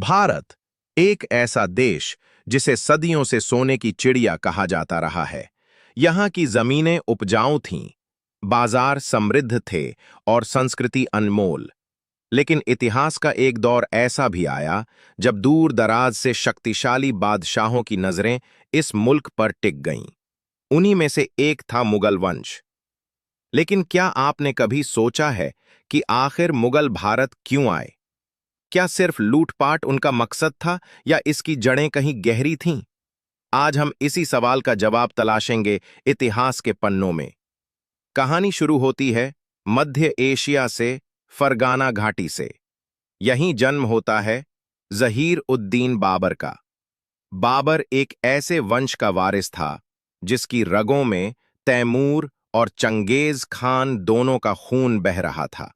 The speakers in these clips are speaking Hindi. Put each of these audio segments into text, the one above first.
भारत, एक ऐसा देश जिसे सदियों से सोने की चिड़िया कहा जाता रहा है। यहाँ की जमीनें उपजाऊ थीं, बाजार समृद्ध थे और संस्कृति अनमोल। लेकिन इतिहास का एक दौर ऐसा भी आया जब दूर दराज से शक्तिशाली बादशाहों की नजरें इस मुल्क पर टिक गईं। उन्हीं में से एक था मुगल वंश। लेकिन क्या आपने कभी सोचा है कि आखिर मुगल भारत क्यों आए? क्या सिर्फ लूटपाट उनका मकसद था या इसकी जड़ें कहीं गहरी थीं? आज हम इसी सवाल का जवाब तलाशेंगे इतिहास के पन्नों में। कहानी शुरू होती है मध्य एशिया से, फरगाना घाटी से। यहीं जन्म होता है जहीर उद्दीन बाबर का। बाबर एक ऐसे वंश का वारिस था जिसकी रगों में तैमूर और चंगेज खान दोनों का खून बह रहा था।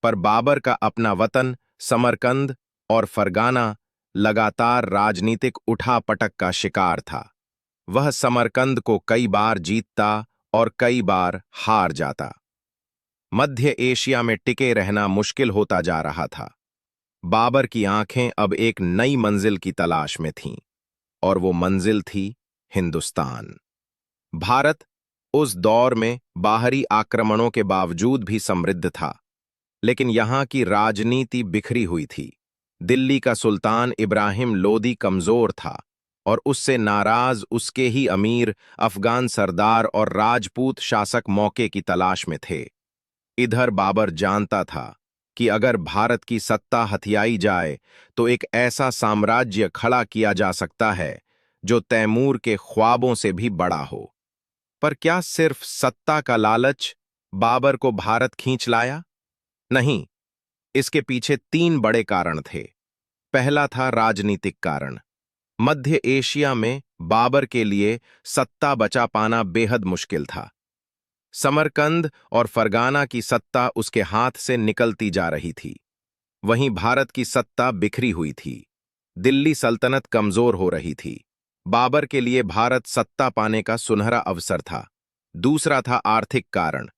पर बाबर का अपना वतन समरकंद और फरगाना लगातार राजनीतिक उठापटक का शिकार था। वह समरकंद को कई बार जीतता और कई बार हार जाता। मध्य एशिया में टिके रहना मुश्किल होता जा रहा था। बाबर की आंखें अब एक नई मंजिल की तलाश में थीं, और वो मंजिल थी हिंदुस्तान। भारत उस दौर में बाहरी आक्रमणों के बावजूद भी समृद्ध था, लेकिन यहां की राजनीति बिखरी हुई थी। दिल्ली का सुल्तान इब्राहिम लोदी कमजोर था और उससे नाराज उसके ही अमीर अफगान सरदार और राजपूत शासक मौके की तलाश में थे। इधर बाबर जानता था कि अगर भारत की सत्ता हथियाई जाए तो एक ऐसा साम्राज्य खड़ा किया जा सकता है जो तैमूर के ख्वाबों से भी बड़ा हो। पर क्या सिर्फ सत्ता का लालच बाबर को भारत खींच लाया? नहीं, इसके पीछे तीन बड़े कारण थे। पहला था राजनीतिक कारण। मध्य एशिया में बाबर के लिए सत्ता बचा पाना बेहद मुश्किल था। समरकंद और फरगाना की सत्ता उसके हाथ से निकलती जा रही थी। वहीं भारत की सत्ता बिखरी हुई थी। दिल्ली सल्तनत कमजोर हो रही थी। बाबर के लिए भारत सत्ता पाने का सुनहरा अवसर था। दूसरा था आर्थिक कारण।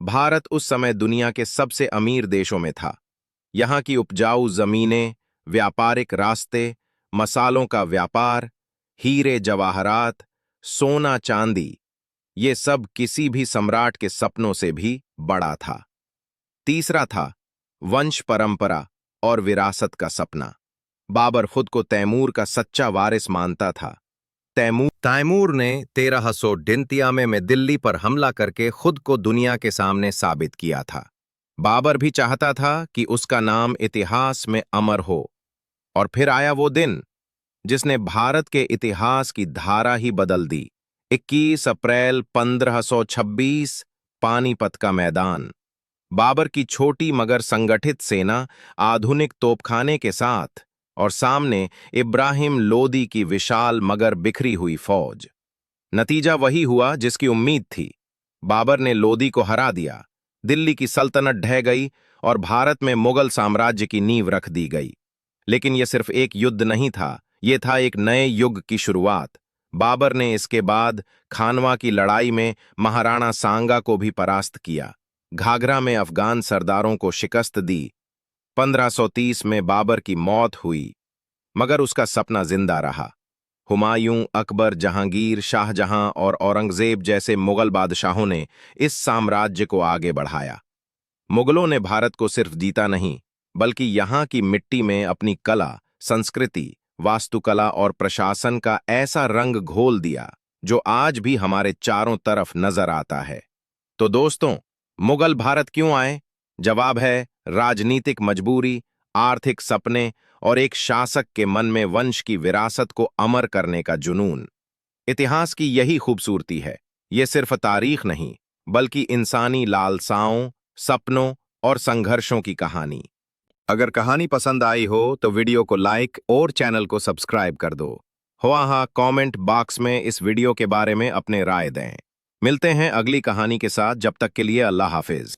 भारत उस समय दुनिया के सबसे अमीर देशों में था। यहाँ की उपजाऊ जमीनें, व्यापारिक रास्ते, मसालों का व्यापार, हीरे जवाहरात, सोना चांदी, ये सब किसी भी सम्राट के सपनों से भी बड़ा था। तीसरा था वंश परंपरा और विरासत का सपना। बाबर खुद को तैमूर का सच्चा वारिस मानता था। तैमूर ने 1391 में दिल्ली पर हमला करके खुद को दुनिया के सामने साबित किया था। बाबर भी चाहता था कि उसका नाम इतिहास में अमर हो। और फिर आया वो दिन जिसने भारत के इतिहास की धारा ही बदल दी। 21 अप्रैल 1526, पानीपत का मैदान। बाबर की छोटी मगर संगठित सेना, आधुनिक तोपखाने के साथ, और सामने इब्राहिम लोदी की विशाल मगर बिखरी हुई फौज। नतीजा वही हुआ जिसकी उम्मीद थी। बाबर ने लोदी को हरा दिया, दिल्ली की सल्तनत ढह गई और भारत में मुगल साम्राज्य की नींव रख दी गई। लेकिन यह सिर्फ एक युद्ध नहीं था, यह था एक नए युग की शुरुआत। बाबर ने इसके बाद खानवा की लड़ाई में महाराणा सांगा को भी परास्त किया, घाघरा में अफगान सरदारों को शिकस्त दी। 1530 में बाबर की मौत हुई, मगर उसका सपना जिंदा रहा। हुमायूं, अकबर, जहांगीर, शाहजहां और औरंगजेब जैसे मुगल बादशाहों ने इस साम्राज्य को आगे बढ़ाया। मुगलों ने भारत को सिर्फ जीता नहीं, बल्कि यहाँ की मिट्टी में अपनी कला, संस्कृति, वास्तुकला और प्रशासन का ऐसा रंग घोल दिया जो आज भी हमारे चारों तरफ नजर आता है। तो दोस्तों, मुगल भारत क्यों आए? जवाब है राजनीतिक मजबूरी, आर्थिक सपने और एक शासक के मन में वंश की विरासत को अमर करने का जुनून। इतिहास की यही खूबसूरती है। ये सिर्फ तारीख नहीं, बल्कि इंसानी लालसाओं, सपनों और संघर्षों की कहानी। अगर कहानी पसंद आई हो तो वीडियो को लाइक और चैनल को सब्सक्राइब कर दो। हाँ, कमेंट बॉक्स में इस वीडियो के बारे में अपने राय दें। मिलते हैं अगली कहानी के साथ, जब तक के लिए अल्लाह हाफिज।